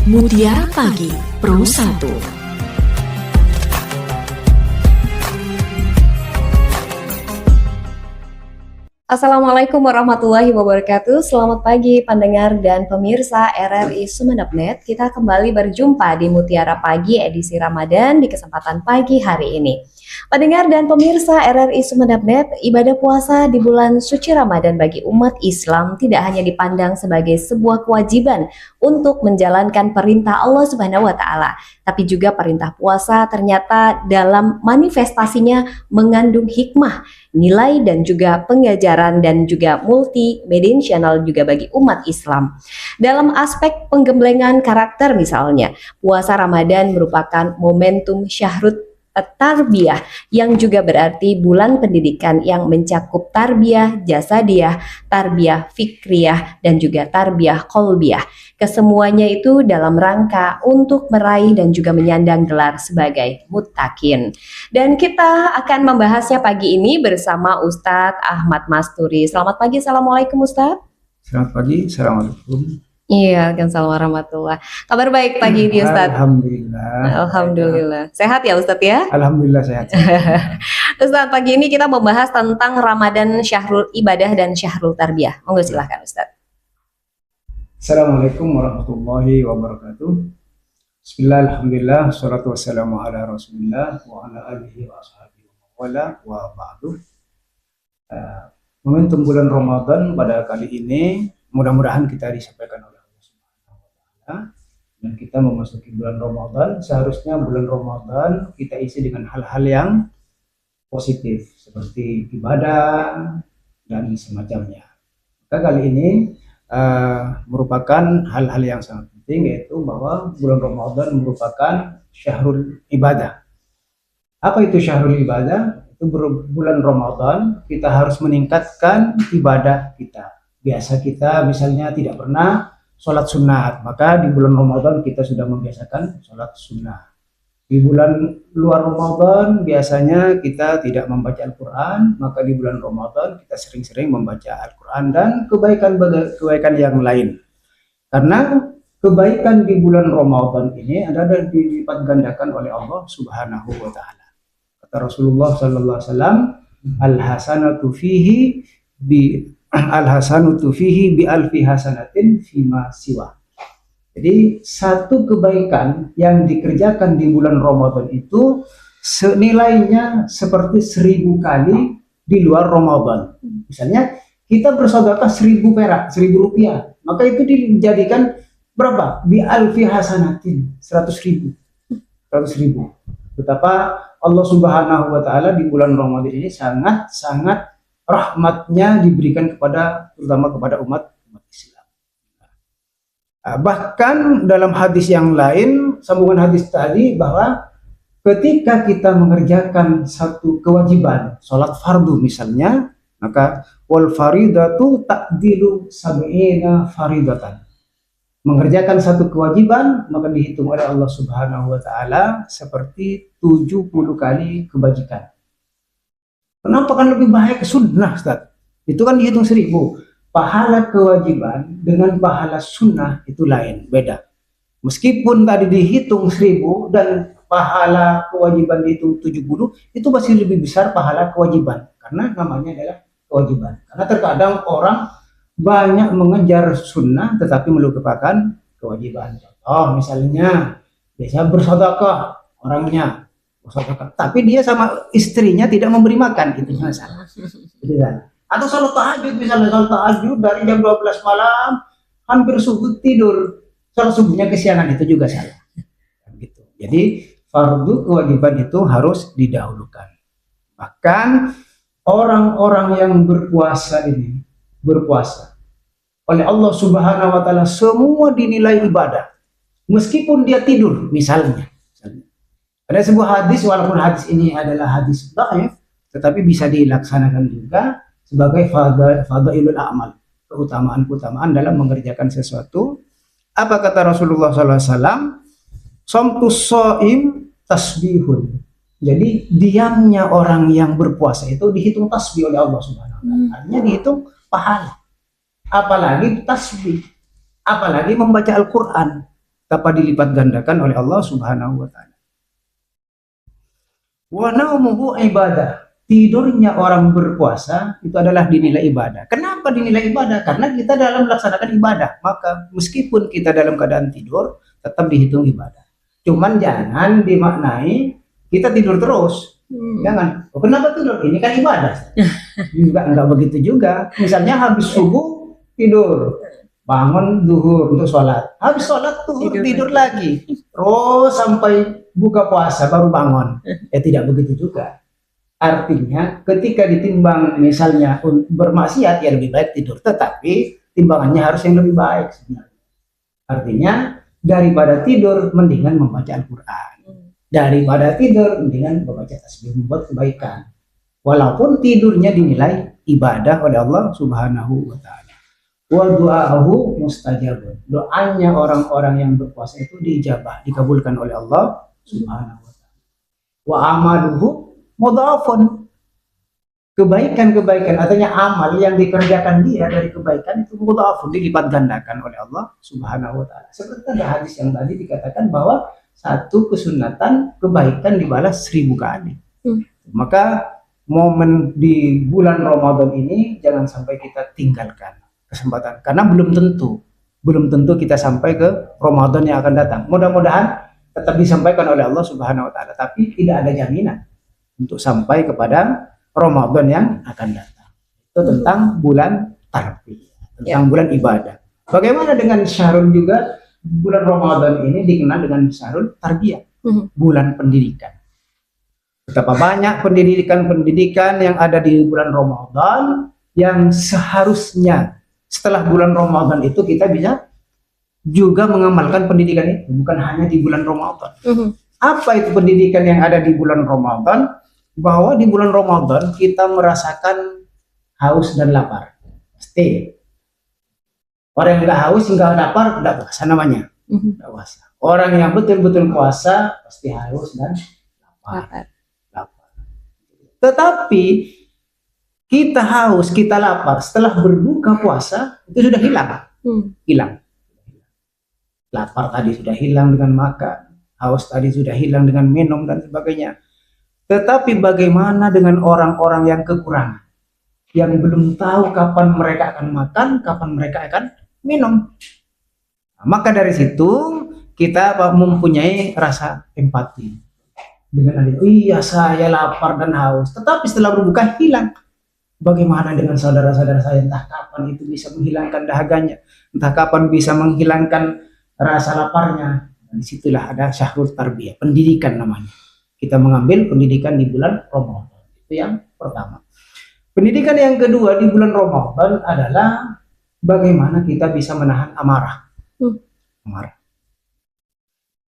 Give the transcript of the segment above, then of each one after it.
Mutiara Pagi Pro 1. Assalamualaikum warahmatullahi wabarakatuh. Selamat pagi pendengar dan pemirsa RRI Sumeneb.net. Kita kembali berjumpa di Mutiara Pagi edisi Ramadan di kesempatan pagi hari ini. Pendengar dan pemirsa RRI Sumeneb.net, ibadah puasa di bulan suci Ramadan bagi umat Islam tidak hanya dipandang sebagai sebuah kewajiban untuk menjalankan perintah Allah Subhanahu wa taala, tapi juga perintah puasa ternyata dalam manifestasinya mengandung hikmah, nilai dan juga pengajaran dan juga multidimensional juga bagi umat Islam. Dalam aspek penggemblengan karakter misalnya, puasa Ramadan merupakan momentum syahrut tarbiyah yang juga berarti bulan pendidikan yang mencakup tarbiyah jasadiyah, tarbiyah fikriyah dan juga tarbiyah qalbiyah. Kesemuanya itu dalam rangka untuk meraih dan juga menyandang gelar sebagai muttaqin. Dan kita akan membahasnya pagi ini bersama Ustadz Ahmad Masturi. Selamat pagi, Assalamualaikum Ustadz. Selamat pagi, Assalamualaikum. Iya, waalaikumsalam warahmatullah. Kabar baik pagi ini Ustadz? Alhamdulillah. Alhamdulillah. Sehat ya Ustadz ya? Alhamdulillah sehat. Ustadz, pagi ini kita membahas tentang Ramadan, Syahrul Ibadah dan Syahrul Tarbiyah. Monggo silahkan Ustadz. Assalamualaikum warahmatullahi wabarakatuh. Bismillah, alhamdulillah, salatu wassalamu ala rasulillah wa ala alihi wa ashabihi wa wala wa ba'du. Momentum bulan Ramadan pada kali ini mudah-mudahan kita disampaikan oleh Allah Subhanahu wa taala, dan kita memasuki bulan Ramadan. Seharusnya bulan Ramadan kita isi dengan hal-hal yang positif seperti ibadah dan semacamnya. Maka kali ini merupakan hal-hal yang sangat penting, yaitu bahwa bulan Ramadan merupakan syahrul ibadah. Apa itu syahrul ibadah? Itu bulan Ramadan kita harus meningkatkan ibadah kita. Biasa kita misalnya tidak pernah sholat sunat, maka di bulan Ramadan kita sudah membiasakan sholat sunnah. Di bulan luar Ramadan biasanya kita tidak membaca Al-Quran, maka di bulan Ramadan kita sering-sering membaca Al-Quran dan kebaikan yang lain. Karena kebaikan di bulan Ramadan ini adalah dilipat gandakan oleh Allah Subhanahu wa taala. Kata Rasulullah sallallahu alaihi wasallam, al-hasanatu fihi bi alfi hasanatin fima siwa. Jadi satu kebaikan yang dikerjakan di bulan Ramadan itu senilainya seperti 1000 kali di luar Ramadan. Misalnya kita bersedekah 1000 perak, 1000 rupiah, maka itu dijadikan berapa? Bi alfi hasanatin, 100.000. Betapa Allah Subhanahu wa taala di bulan Ramadan ini sangat rahmatnya diberikan terutama kepada umat Islam. Bahkan dalam hadis yang lain, sambungan hadis tadi, bahwa ketika kita mengerjakan satu kewajiban, sholat fardu misalnya, maka wal faridatu ta'dilu sab'ina faridatan. Mengerjakan satu kewajiban maka dihitung oleh Allah Subhanahu wa taala seperti 70 kali kebajikan. Kenapa kan lebih baik sunnah, Ustaz? Itu kan dihitung 1000. Pahala kewajiban dengan pahala sunnah itu lain, beda. Meskipun tadi dihitung 1000 dan pahala kewajiban dihitung 70, itu masih lebih besar pahala kewajiban. Karena namanya adalah kewajiban. Karena terkadang orang banyak mengejar sunnah tetapi melupakan kewajiban. Contoh misalnya, biasa bersedekah orangnya, tapi dia sama istrinya tidak memberi makan, itu salah. Atau salat tahajud, misalnya salat tahajud dari jam 12 malam hampir subuh tidur, salat subuhnya kesiangan, itu juga salah. Gitu. Jadi fardu kewajiban itu harus didahulukan. Bahkan orang-orang yang berpuasa oleh Allah Subhanahu wa taala semua dinilai ibadah, meskipun dia tidur misalnya. Ada sebuah hadis, walaupun hadis ini adalah hadis dhaif, tetapi bisa dilaksanakan juga sebagai fadailul a'mal, keutamaan dalam mengerjakan sesuatu. Apa kata Rasulullah sallallahu alaihi wasallam? Somtus shaim tasbihun. Jadi diamnya orang yang berpuasa itu dihitung tasbih oleh Allah Subhanahu wa taala. Artinya dihitung pahala. Apalagi tasbih, apalagi membaca Al-Qur'an. dapat dilipat gandakan oleh Allah Subhanahu wa taala. Wa naumuhu ibadah. Tidurnya orang berpuasa itu adalah dinilai ibadah. Kenapa dinilai ibadah? Karena kita dalam melaksanakan ibadah, maka meskipun kita dalam keadaan tidur tetap dihitung ibadah. Cuman jangan dimaknai kita tidur terus. Jangan. Oh, kenapa tidur? Ini kan ibadah. Juga enggak begitu juga. Misalnya habis subuh tidur, bangun zuhur untuk sholat, habis sholat tidur lagi, terus sampai buka puasa baru bangun. Ya tidak begitu juga. Artinya ketika ditimbang misalnya bermaksiat ya lebih baik tidur, tetapi timbangannya harus yang lebih baik sebenarnya. Artinya daripada tidur mendingan membaca Al-Quran, daripada tidur mendingan membaca tasbih, membuat kebaikan, walaupun tidurnya dinilai ibadah oleh Allah Subhanahu wa taala. Wa du'aahu mustajabun. Doanya orang-orang yang berpuasa itu diijabah, dikabulkan oleh Allah Subhanahu wa taala. Wa amaluhu mudhafun. Kebaikan-kebaikan, artinya amal yang dikerjakan dia dari kebaikan itu mudhafun, dilipat gandakan oleh Allah Subhanahu wa taala. Seperti ada hadis yang tadi dikatakan bahwa satu kesunatan kebaikan dibalas 1000 kali. Maka momen di bulan Ramadan ini jangan sampai kita tinggalkan kesempatan, karena belum tentu kita sampai ke Ramadan yang akan datang. Mudah-mudahan tetap disampaikan oleh Allah Subhanahu wa taala, tapi tidak ada jaminan untuk sampai kepada Ramadan yang akan datang. Itu tentang bulan tarbiyah, tentang bulan ibadah. Bagaimana dengan Syahrul juga? Bulan Ramadan ini dikenal dengan Syahrul tarbiyah, bulan pendidikan. Betapa banyak pendidikan-pendidikan yang ada di bulan Ramadan yang seharusnya setelah bulan Ramadan itu kita bisa juga mengamalkan pendidikan itu, bukan hanya di bulan Ramadan. Apa itu pendidikan yang ada di bulan Ramadan? Bahwa di bulan Ramadan kita merasakan haus dan lapar. Pasti. Orang yang nggak haus, nggak lapar, tidak puasa namanya. Tidak puasa. Orang yang betul-betul puasa pasti haus dan lapar. Tetapi kita haus, kita lapar setelah berbuka puasa itu sudah hilang. Hilang. Lapar tadi sudah hilang dengan makan, haus tadi sudah hilang dengan minum dan sebagainya. Tetapi bagaimana dengan orang-orang yang kekurangan, yang belum tahu kapan mereka akan makan, kapan mereka akan minum? Nah, maka dari situ kita mempunyai rasa empati dengan adil. Iya, saya lapar dan haus, tetapi setelah berbuka hilang. Bagaimana dengan saudara-saudara saya? Entah kapan itu bisa menghilangkan dahaganya, entah kapan bisa menghilangkan rasa laparnya. Dan disitulah ada Syahrul Tarbiyah, pendidikan namanya. Kita mengambil pendidikan di bulan Ramadan. Itu yang pertama. Pendidikan yang kedua di bulan Ramadan adalah bagaimana kita bisa menahan amarah. Amarah.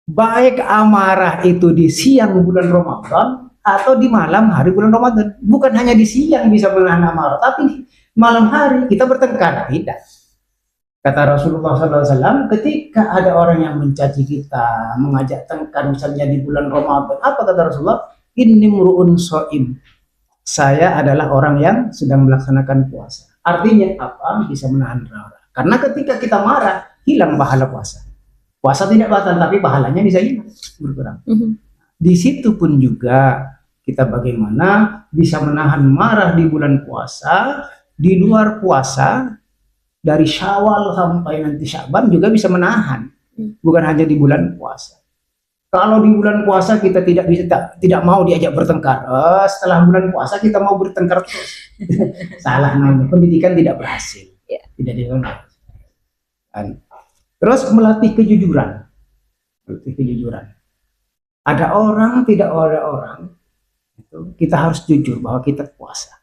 Baik amarah itu di siang bulan Ramadan atau di malam hari bulan Ramadan. Bukan hanya di siang bisa menahan amarah, tapi malam hari kita bertengkar. Tidak. Kata Rasulullah SAW, ketika ada orang yang mencaci kita, mengajak tengkar misalnya di bulan Ramadan, apa kata Rasulullah? Inni mru'un shaim. Saya adalah orang yang sedang melaksanakan puasa. Artinya apa? Bisa menahan marah. Karena ketika kita marah, hilang pahala puasa. Puasa tidak batal, tapi pahalanya bisa hilang, berkurang. Di situ pun juga kita bagaimana bisa menahan marah di bulan puasa, di luar puasa. Dari Syawal sampai nanti Sya'ban juga bisa menahan, bukan hanya di bulan puasa. Kalau di bulan puasa kita tidak mau diajak bertengkar, setelah bulan puasa kita mau bertengkar terus. Salah namanya, pendidikan tidak berhasil. Tidak berhasil. Terus melatih kejujuran. Ada orang, tidak ada orang, itu kita harus jujur bahwa kita puasa.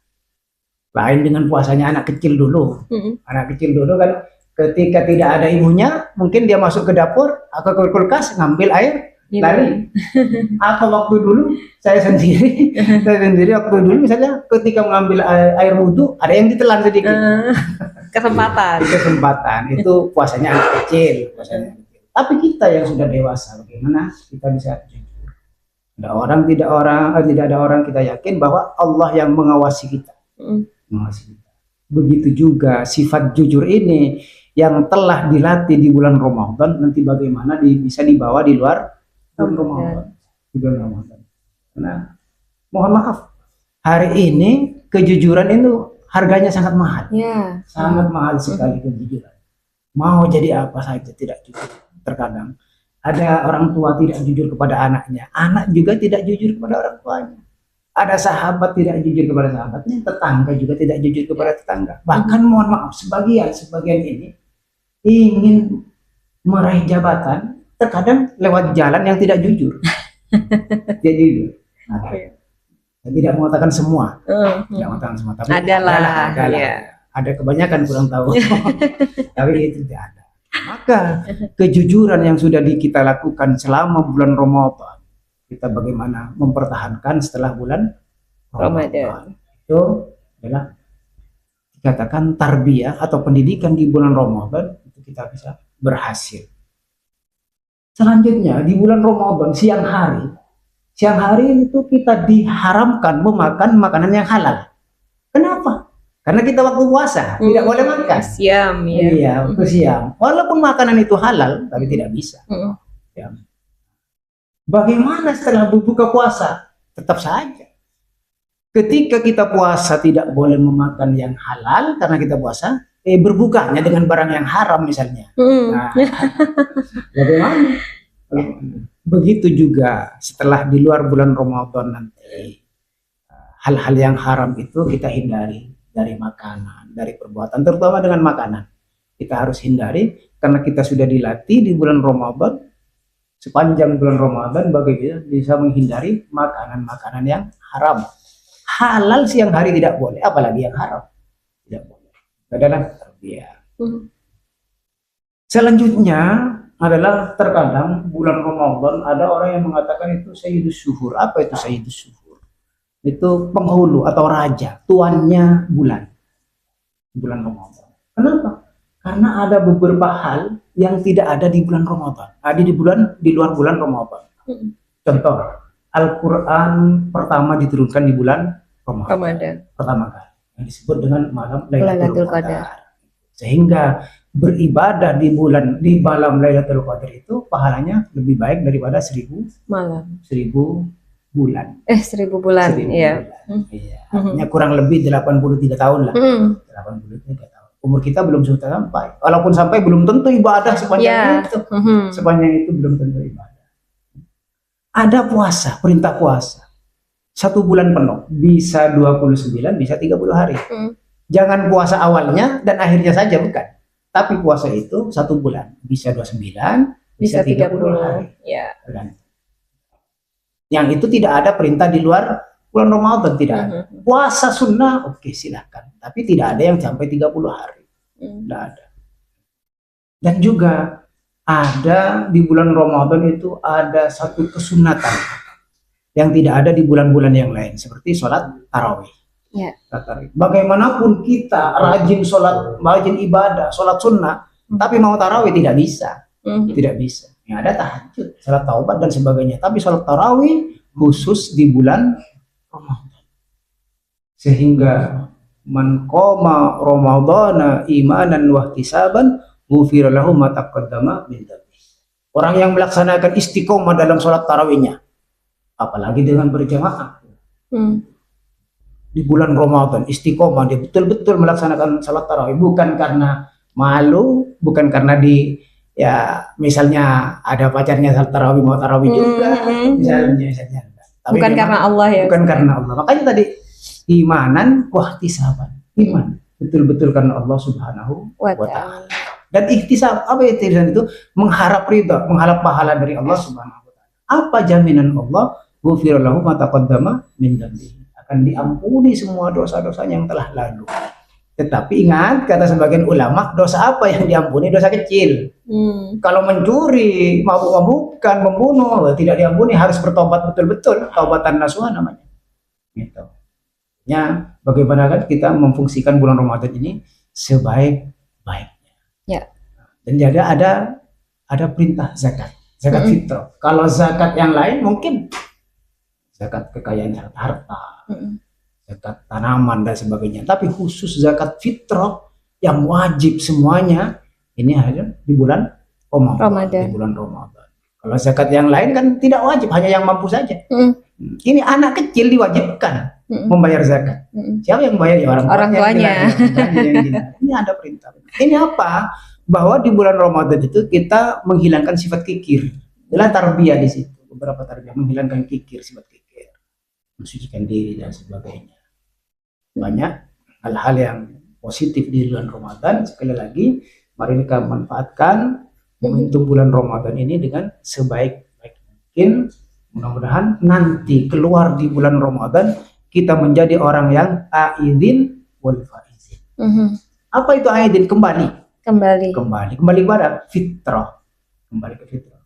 Lain dengan puasanya anak kecil dulu. Anak kecil dulu kan ketika tidak ada ibunya, mungkin dia masuk ke dapur atau ke kulkas ngambil air, lari. Atau waktu dulu saya sendiri waktu dulu misalnya ketika mengambil air wudhu ada yang ditelan sedikit. Kesempatan itu puasanya anak kecil. Tapi kita yang sudah dewasa, bagaimana kita bisa jujur? Tidak ada orang kita yakin bahwa Allah yang mengawasi kita. Begitu juga sifat jujur ini yang telah dilatih di bulan Ramadan, nanti bagaimana bisa dibawa di luar bulan Ramadan. Di bulan Ramadan. Nah, mohon maaf, hari ini kejujuran itu harganya sangat mahal. Ya. Sangat mahal sekali kejujuran. Mau jadi apa saja tidak jujur. Terkadang ada orang tua tidak jujur kepada anaknya, anak juga tidak jujur kepada orang tuanya. Ada sahabat tidak jujur kepada sahabatnya, tetangga juga tidak jujur kepada tetangga. Bahkan mohon maaf, sebagian ini ingin meraih jabatan, terkadang lewat jalan yang tidak jujur. Dia jujur. Nah, saya tidak mengatakan semua, tidak mengatakan semua, tapi adalah. Ada kebanyakan kurang tahu, tapi itu tidak ada. Maka kejujuran yang sudah kita lakukan selama bulan Ramadan, kita bagaimana mempertahankan setelah bulan Ramadan. Itu adalah dikatakan tarbiyah atau pendidikan di bulan Ramadan, itu kita bisa berhasil. Selanjutnya di bulan Ramadan siang hari itu kita diharamkan memakan makanan yang halal. Kenapa? Karena kita waktu puasa tidak boleh makan. Siam, ya. Iya, waktu siang. Walaupun makanan itu halal, tapi tidak bisa. Ya. Bagaimana setelah berbuka puasa? Tetap saja. Ketika kita puasa tidak boleh memakan yang halal karena kita puasa, berbukanya dengan barang yang haram misalnya. Nah, bagaimana? Begitu juga setelah di luar bulan Ramadan nanti, hal-hal yang haram itu kita hindari dari makanan, dari perbuatan, terutama dengan makanan. Kita harus hindari karena kita sudah dilatih di bulan Ramadan, sepanjang bulan Ramadan bagaimana bisa menghindari makanan-makanan yang haram. Halal siang hari tidak boleh, apalagi yang haram tidak boleh. Adalah tarbiyah. Selanjutnya adalah terkadang bulan Ramadan ada orang yang mengatakan itu Sayyidus Syuhur. Apa itu Sayyidus Syuhur? Itu penghulu atau raja, tuannya bulan Ramadan. Kenapa? Karena ada beberapa hal yang tidak ada di bulan Ramadan, ada di luar bulan Ramadan. Contoh, Al-Quran pertama diturunkan di bulan Ramadan. Pertama kali yang disebut dengan malam Lailatul Qadar. Sehingga beribadah di malam Lailatul Qadar itu pahalanya lebih baik daripada 1000 bulan. 1000 bulan, iya. Iya. Artinya kurang lebih 83 tahun lah. 83 tahun. Umur kita belum sampai. Walaupun sampai belum tentu ibadah sepanjang itu. Sepanjang itu belum tentu ibadah. Ada puasa, perintah puasa. 1 bulan penuh, bisa 29, bisa 30 hari. Jangan puasa awalnya dan akhirnya saja, bukan. Tapi puasa itu 1 bulan, bisa 29, bisa 30 hari. Ya. Yang itu tidak ada perintah di luar bulan Ramadan, tidak ada. Puasa sunnah, oke silahkan. Tapi tidak ada yang sampai 30 hari. Tidak ada. Dan juga ada di bulan Ramadan itu ada satu kesunatan yang tidak ada di bulan-bulan yang lain, seperti sholat tarawih. Ya. Bagaimanapun kita rajin sholat, rajin ibadah, sholat sunnah, tapi mau tarawih tidak bisa. Tidak bisa. Yang ada tahajud, sholat taubat dan sebagainya. Tapi sholat tarawih khusus di bulan Ramadan. Sehingga man qama Ramadhana imanan wa ihtisaban ghufira lahu ma taqaddama min dhanbi. Orang yang melaksanakan istiqomah dalam sholat tarawihnya, apalagi dengan berjamaah. Di bulan Ramadan istiqomah, dia betul-betul melaksanakan sholat tarawih, bukan karena malu, bukan karena misalnya ada pacarnya sholat tarawih mau tarawih juga, misalnya. Tapi bukan karena Allah ya. Bukan karena Allah. Makanya tadi imanan wahtisaban, iman betul-betul karena Allah Subhanahu wa Ta'ala. Dan ihtisab, apa ihtisab itu? Mengharap ridha, mengharap pahala dari Allah Subhanahu wa Ta'ala. Apa jaminan Allah? Ghufira lahu ma taqaddama min dhanbihi. Akan diampuni semua dosa-dosanya yang telah lalu. Tetapi ingat, kata sebagian ulama, dosa apa yang diampuni? Dosa kecil. Kalau mencuri, mabuk-mabukan, membunuh, tidak diampuni, harus bertobat betul-betul. Taubatan nasuha namanya. Gitu. Ya, bagaimana kan kita memfungsikan bulan Ramadan ini sebaik-baiknya. Ya. Dan ada perintah zakat fitrah. Kalau zakat yang lain mungkin zakat kekayaan harta, zakat tanaman dan sebagainya. Tapi khusus zakat fitrah yang wajib semuanya Ini hanya di bulan Ramadan. Di bulan Ramadan. Kalau zakat yang lain kan tidak wajib, hanya yang mampu saja. Ini anak kecil diwajibkan membayar zakat. Siapa yang bayar? Ya orang tuanya. Ini ada perintah. Ini apa? Bahwa di bulan Ramadan itu kita menghilangkan sifat kikir. Adalah tarbiyah di situ. Beberapa tarbiyah menghilangkan kikir, sifat kikir, mensucikan diri dan sebagainya. Banyak hal-hal yang positif di bulan Ramadan. Sekali lagi, mari kita manfaatkan momentum bulan Ramadan ini dengan sebaik-baik mungkin. Mudah-mudahan nanti keluar di bulan Ramadan kita menjadi orang yang aidin wal faizin. Apa itu aidin? Kembali kepada fitrah, kembali ke fitrah.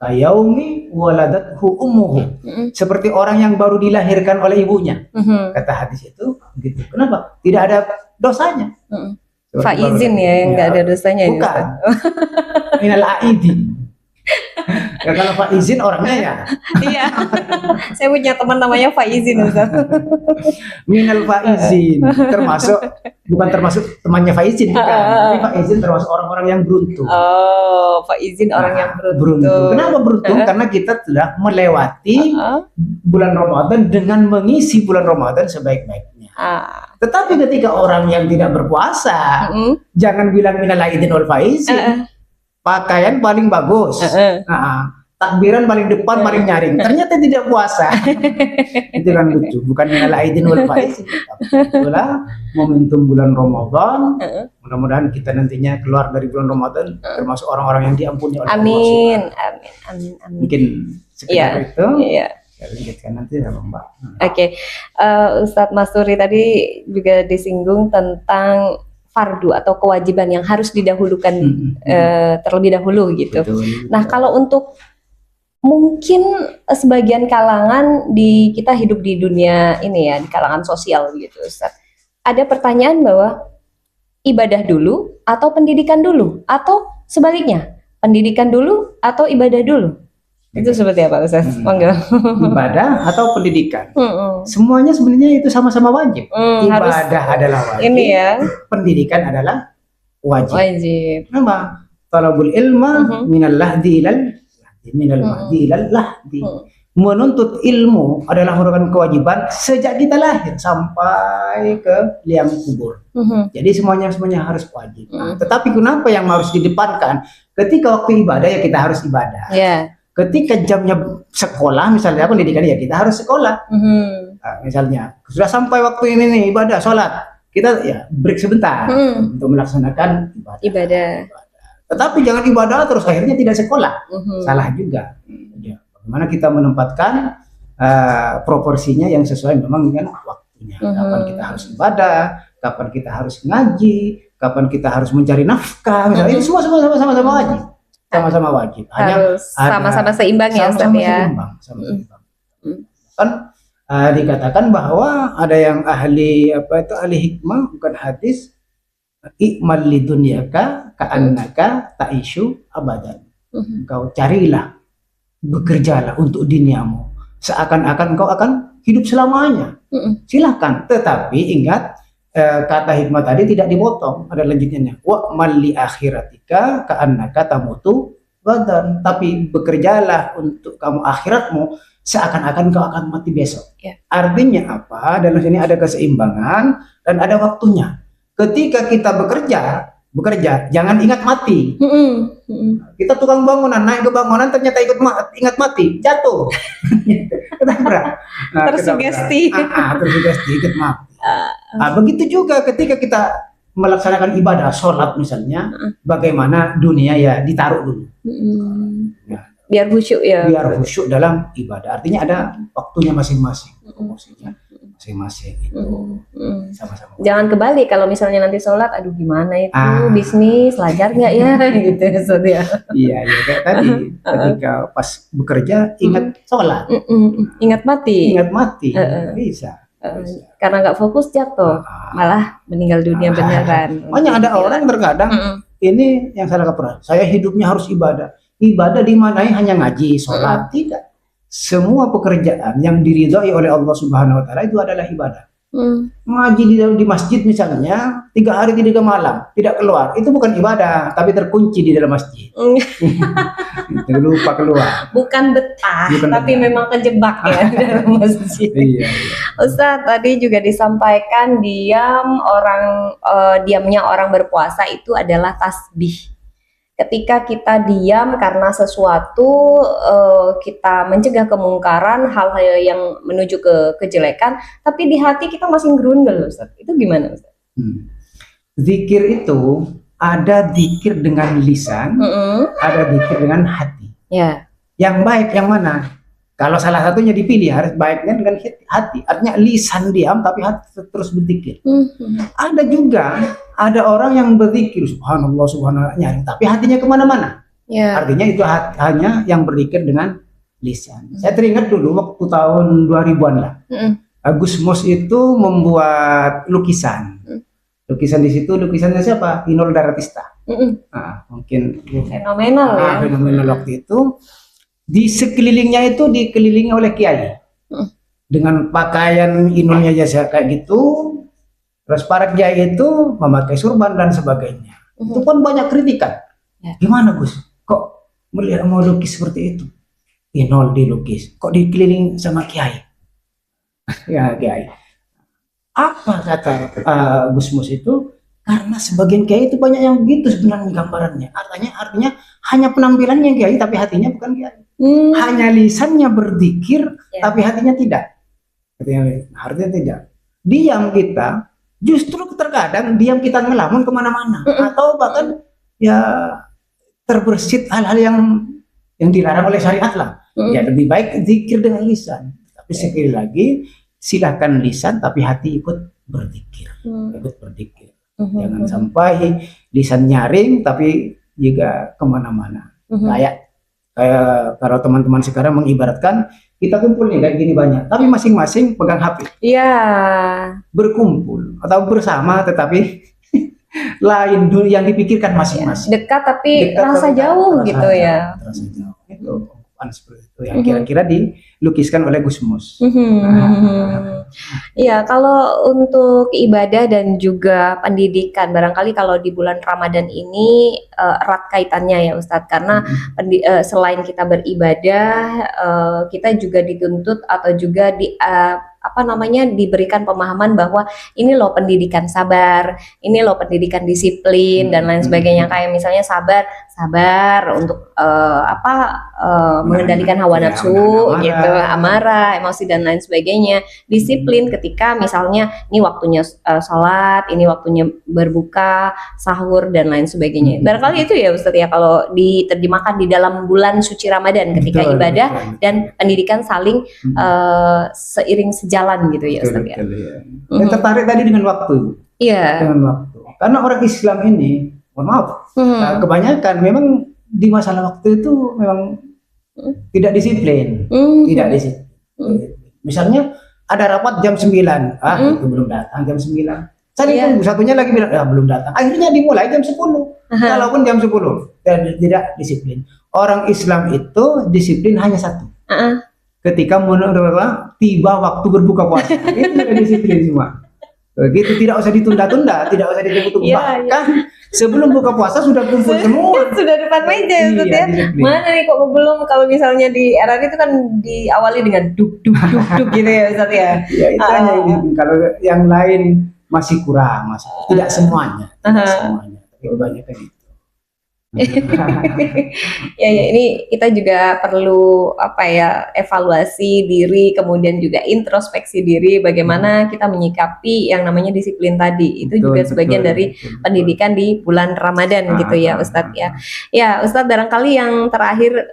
Kayaumi waladathu ummuhu. Seperti orang yang baru dilahirkan oleh ibunya. Kata hadis itu begitu. Kenapa? Tidak ada dosanya. Faizin ya, yang nggak ada dosanya. Bukan. Minal aidin. Ya kalau Faizin orangnya ya. Iya. Saya punya teman namanya Faizin, Ustaz. Minal Faizin bukan termasuk temannya Faizin, bukan. Tapi Faizin termasuk orang-orang yang beruntung. Oh, Faizin orang yang beruntung. Kenapa beruntung? Karena kita telah melewati bulan Ramadan dengan mengisi bulan Ramadan sebaik-baiknya. Tetapi ketika orang yang tidak berpuasa, jangan bilang minal aidin wal faizin. Pakaian paling bagus, takbiran paling depan, paling nyaring. Ternyata tidak puasa. Itu kan lucu. Bukan minal aidin wal faizin. Itulah momentum bulan Ramadan. Mudah-mudahan kita nantinya keluar dari bulan Ramadan termasuk orang-orang yang diampuni oleh Allah. Amin. Mungkin sekedar itu. Iya. Lanjutkan nanti sama Mbak. Oke. Ustadz Masturi tadi juga disinggung tentang fardu atau kewajiban yang harus didahulukan terlebih dahulu gitu. Betul. Nah, kalau untuk mungkin sebagian kalangan kita hidup di dunia ini ya, di kalangan sosial gitu, Ustaz. Ada pertanyaan bahwa ibadah dulu atau pendidikan dulu atau sebaliknya, pendidikan dulu atau ibadah dulu. Itu seperti apa, Ustaz? Monggo. Ibadah atau pendidikan? Semuanya sebenarnya itu sama-sama wajib. Ibadah adalah wajib. Ini ya. Pendidikan adalah wajib. Kenapa? Talabul ilma minal lahdi minal mahdi ilal lahdi. Menuntut ilmu adalah merupakan kewajiban sejak kita lahir sampai ke liang kubur. Jadi semuanya harus wajib. Tetapi kenapa yang harus didepankan? Ketika waktu ibadah ya kita harus ibadah. Ketika jamnya sekolah misalnya pendidikan ya kita harus sekolah. Misalnya sudah sampai waktu ini nih ibadah sholat, kita ya break sebentar untuk melaksanakan ibadah. Tetapi jangan ibadah terus akhirnya tidak sekolah, salah juga. Ya, bagaimana kita menempatkan proporsinya yang sesuai memang dengan waktunya. Kapan kita harus ibadah, kapan kita harus ngaji, kapan kita harus mencari nafkah. Misalnya ini semua sama-sama wajib. Sama-sama wajib. Harus sama-sama seimbang ya, Ustaz ya. Sama-sama. Kan dikatakan bahwa ada yang ahli hikmah bukan hadis, ikmal lidunyaka ka'annaka ta'ishu abadan. Kau carilah, bekerjalah untuk duniamu seakan-akan kau akan hidup selamanya. Silakan, tetapi ingat kata hikmah tadi tidak dipotong, ada lanjutnya. Wa malli akhiratika ka'annaka tamutu gadan. Tapi bekerjalah untuk kamu akhiratmu seakan-akan kau akan mati besok. Artinya apa? Dalam sini ada keseimbangan dan ada waktunya. Ketika kita bekerja jangan ingat mati. Kita tukang bangunan, naik ke bangunan ternyata ingat mati, jatuh. Tersugesti. Tersugesti ikut mati. Begitu juga ketika kita melaksanakan ibadah, sholat misalnya, bagaimana dunia ya ditaruh dulu. Biar khusyuk ya. Biar khusyuk dalam ibadah. Artinya ada waktunya masing-masing. Maksudnya masing-masing itu sama-sama. Jangan kebalik kalau misalnya nanti sholat, aduh gimana itu bisnis lancar nggak ya gitu ya. Iya kayak tadi ketika pas bekerja ingat sholat, ingat mati, bisa. Karena nggak fokus jatuh, malah meninggal dunia beneran. Makanya ada orang terkadang ini yang salah kaprah. Saya hidupnya harus ibadah. Ibadah dimanai hanya ngaji, sholat, tidak. Semua pekerjaan yang diridhai oleh Allah Subhanahu wa taala itu adalah ibadah. Ngaji di masjid misalnya 3 hari 3 malam tidak keluar, itu bukan ibadah tapi terkunci di dalam masjid. Lupa keluar. Bukan betah, Bukan tapi betah. memang kejebak ya di dalam masjid. Iya. Ustadz, tadi juga disampaikan diamnya orang berpuasa itu adalah tasbih. Ketika kita diam karena sesuatu, kita mencegah kemungkaran, hal-hal yang menuju ke kejelekan, tapi di hati kita masih gerundel, Ustadz. Itu gimana, Ustadz? Zikir itu ada zikir dengan lisan, ada zikir dengan hati. Ya. Yang baik yang mana? Kalau salah satunya dipilih harus baiknya dengan hati. Artinya lisan diam tapi hati terus berzikir. Ada juga ada orang yang berzikir subhanallah subhanallah nyaring tapi hatinya kemana-mana. Ya. Artinya itu hanya yang berzikir dengan lisan. Saya teringat dulu waktu tahun 2000-an lah. Gus Mus itu membuat lukisan. Lukisan di situ lukisannya siapa? Inul Daratista. Nah, mungkin Fenomenal ya. Fenomenal waktu itu. Di sekelilingnya itu dikelilingi oleh kiai dengan pakaian Inulnya jasa kayak gitu, terus para kiai itu memakai surban dan sebagainya. Itu pun banyak kritikan. Gimana Gus? Kok melihat mau lukis seperti itu? Inul dilukis, kok dikelilingi sama kiai? Ya kiai. Apa kata Gus Mus itu? Karena sebagian kiai itu banyak yang begitu sebenarnya gambarannya. Artinya hanya penampilannya kiai tapi hatinya bukan kiai. Hanya lisannya berzikir tapi hatinya tidak. Artinya tidak. Diam kita justru terkadang diam kita ngelamun kemana-mana atau bahkan ya terbersit hal-hal yang dilarang oleh syariat lah. Ya lebih baik zikir dengan lisan. Tapi sekali lagi silakan lisan tapi hati ikut berzikir. Ikut berzikir. Jangan sampai lisan nyaring tapi juga kemana-mana. Kayak kalau teman-teman sekarang mengibaratkan kita kumpul nih kayak gini banyak, tapi masing-masing pegang HP. Iya. Berkumpul atau bersama tetapi lain dulu yang dipikirkan masing-masing. Dekat tapi terasa jauh gitu ya. Terasa jauh. Itu seperti itu yang kira-kira dilukiskan oleh Gus Mus. Iya, kalau untuk ibadah dan juga pendidikan, barangkali kalau di bulan Ramadan ini erat kaitannya ya Ustadz, karena selain kita beribadah, kita juga dituntut atau juga diberikan pemahaman bahwa ini loh pendidikan sabar, ini loh pendidikan disiplin dan lain sebagainya. Kayak misalnya sabar untuk mengendalikan hawa nafsu, gitu, amarah, emosi dan lain sebagainya. Disiplin ketika misalnya ini waktunya sholat, ini waktunya berbuka, sahur dan lain sebagainya. Barangkali itu ya Ustadz ya kalau diterjemahkan di dalam bulan suci Ramadan ketika ibadah dan pendidikan saling seiring sejalan gitu ya Ustadz ya. Saya tertarik tadi dengan waktu. Iya. Dengan waktu. Karena orang Islam ini, mohon maaf, kebanyakan memang di masalah waktu itu memang tidak disiplin. Tidak disiplin. Misalnya ada rapat jam 9, itu belum datang jam 9. Satunya lagi bilang, belum datang. Akhirnya dimulai jam 10. Walaupun jam 10, tidak disiplin. Orang Islam itu disiplin hanya satu. Ketika tiba waktu berbuka puasa, itu sudah disiplin semua. Begitu, tidak usah ditunda-tunda, tidak usah ditunggu-tunggu. Bahkan sebelum buka puasa sudah kumpul semua. Sudah depan meja ya. Mana nih kok belum, kalau misalnya di era itu kan diawali dengan duk gitu ya Ustaz ya. Ya itu hanya ini. Kalau yang lain masih kurang, tidak semuanya. Tidak semuanya. Tapi kebanyakan itu. ya ini kita juga perlu evaluasi diri, kemudian juga introspeksi diri bagaimana kita menyikapi yang namanya disiplin tadi. Itu juga sebagian dari pendidikan di bulan Ramadan gitu ya Ustadz ya. Ya Ustadz, barangkali yang terakhir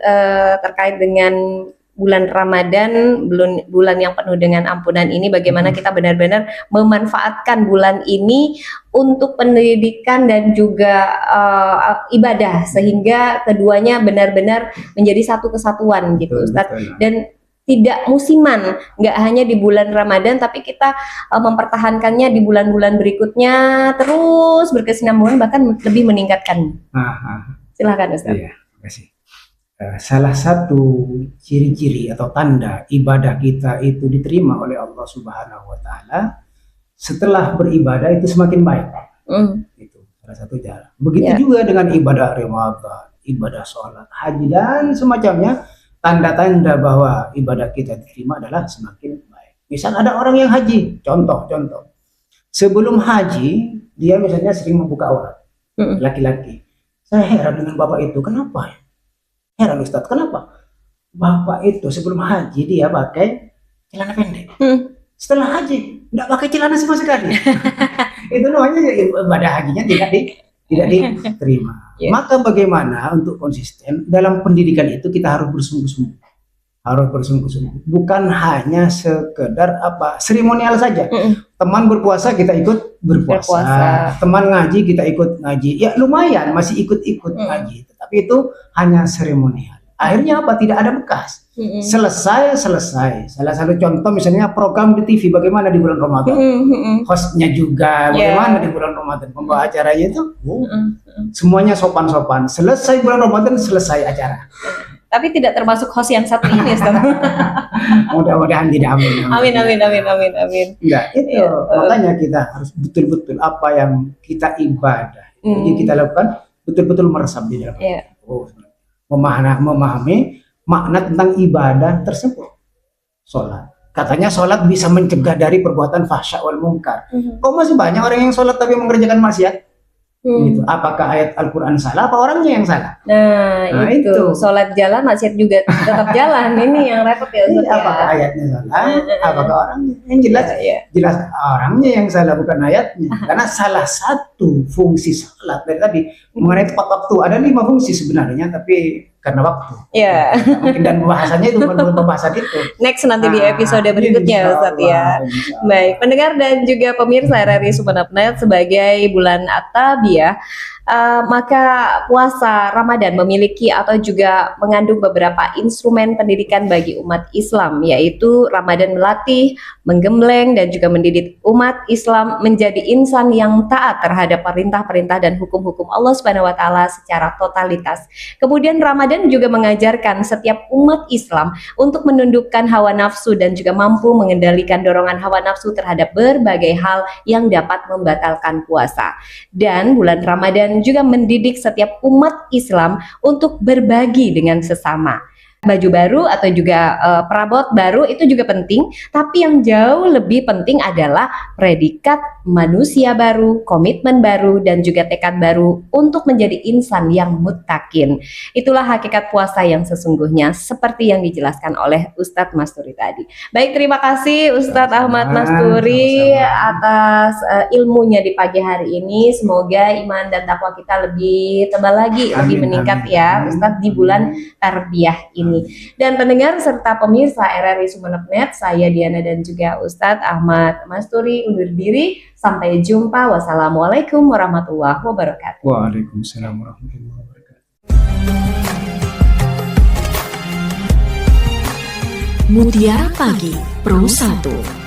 terkait dengan bulan Ramadan, bulan yang penuh dengan ampunan ini, bagaimana kita benar-benar memanfaatkan bulan ini untuk pendidikan dan juga ibadah sehingga keduanya benar-benar menjadi satu kesatuan gitu Ustadz. Dan tidak musiman, nggak hanya di bulan Ramadan tapi kita mempertahankannya di bulan-bulan berikutnya terus berkesinambungan, bahkan lebih meningkatkan. Silakan Ustadz. Iya, terima kasih. Salah satu ciri-ciri atau tanda ibadah kita itu diterima oleh Allah Subhanahu wa taala setelah beribadah itu semakin baik. Itu salah satu cara. Begitu juga dengan ibadah Ramadan, ibadah sholat, haji dan semacamnya. Tanda-tanda bahwa ibadah kita diterima adalah semakin baik. Misal ada orang yang haji, contoh. Sebelum haji, dia misalnya sering membuka aurat, laki-laki. Saya heran dengan bapak itu, kenapa ya? Heran Ustadz, kenapa? Bapak itu sebelum haji dia pakai celana pendek. Setelah haji, tidak pakai celana sama sekali. Itu namanya ibadah hajinya tidak diterima. Maka bagaimana untuk konsisten dalam pendidikan itu kita harus bersungguh-sungguh. Bukan hanya sekedar seremonial saja. Teman berpuasa kita ikut berpuasa. Teman ngaji kita ikut ngaji. Ya lumayan masih ikut ngaji. Tetapi itu hanya seremonial. Akhirnya apa? Tidak ada bekas. Selesai. Salah satu contoh misalnya program di TV bagaimana di bulan Ramadan. Hostnya juga bagaimana di bulan Ramadan. Pembawa acaranya itu semuanya sopan-sopan. Selesai bulan Ramadan, selesai acara. Tapi tidak termasuk host yang satu ini, Ustaz. Mudah-mudahan tidak, amin. Enggak, itu makanya kita harus betul-betul apa yang kita ibadah. Jadi kita lakukan betul-betul meresap di dalam. Memahami makna tentang ibadah tersebut. Sholat. Katanya sholat bisa mencegah dari perbuatan fahsya wal munkar. Kok masih banyak orang yang sholat tapi mengerjakan maksiat? Gitu. Apakah ayat Al-Quran salah, apa orangnya yang salah? Nah itu. Sholat jalan, maksiat juga tetap jalan. Ini yang repot ya. Apakah ayatnya salah, apakah orangnya? Yang jelas orangnya yang salah, bukan ayatnya. Karena salah satu fungsi sholat dari tadi mengenai tepat waktu, ada 5 fungsi sebenarnya, tapi karena waktu. Mungkin dan bahasanya itu bukan pembahasan itu. Next nanti di episode berikutnya Ustaz ya. Baik, pendengar dan juga pemirsa RRI Sumeneb.net, sebagai bulan At-Tabiah, maka puasa Ramadan memiliki atau juga mengandung beberapa instrumen pendidikan bagi umat Islam, yaitu Ramadan melatih, menggembleng dan juga mendidik umat Islam menjadi insan yang taat terhadap perintah-perintah dan hukum-hukum Allah Subhanahu wa taala secara totalitas. Kemudian Ramadan juga mengajarkan setiap umat Islam untuk menundukkan hawa nafsu dan juga mampu mengendalikan dorongan hawa nafsu terhadap berbagai hal yang dapat membatalkan puasa. Dan bulan Ramadan juga mendidik setiap umat Islam untuk berbagi dengan sesama. Baju baru atau juga perabot baru itu juga penting, tapi yang jauh lebih penting adalah predikat manusia baru, komitmen baru, dan juga tekad baru untuk menjadi insan yang muttaqin. Itulah hakikat puasa yang sesungguhnya, seperti yang dijelaskan oleh Ustadz Masturi tadi. Baik, terima kasih Ustadz Ahmad Masturi atas ilmunya di pagi hari ini. Semoga iman dan takwa kita lebih tebal lagi, lebih meningkat ya Ustadz di bulan Tarbiyah ini. Dan pendengar serta pemirsa RRI Sumeneb.net, saya Diana dan juga Ustadz Ahmad Masturi undur diri. Sampai jumpa. Wassalamualaikum warahmatullahi wabarakatuh. Waalaikumsalam warahmatullahi wabarakatuh. Mutiara Pagi Pro 1.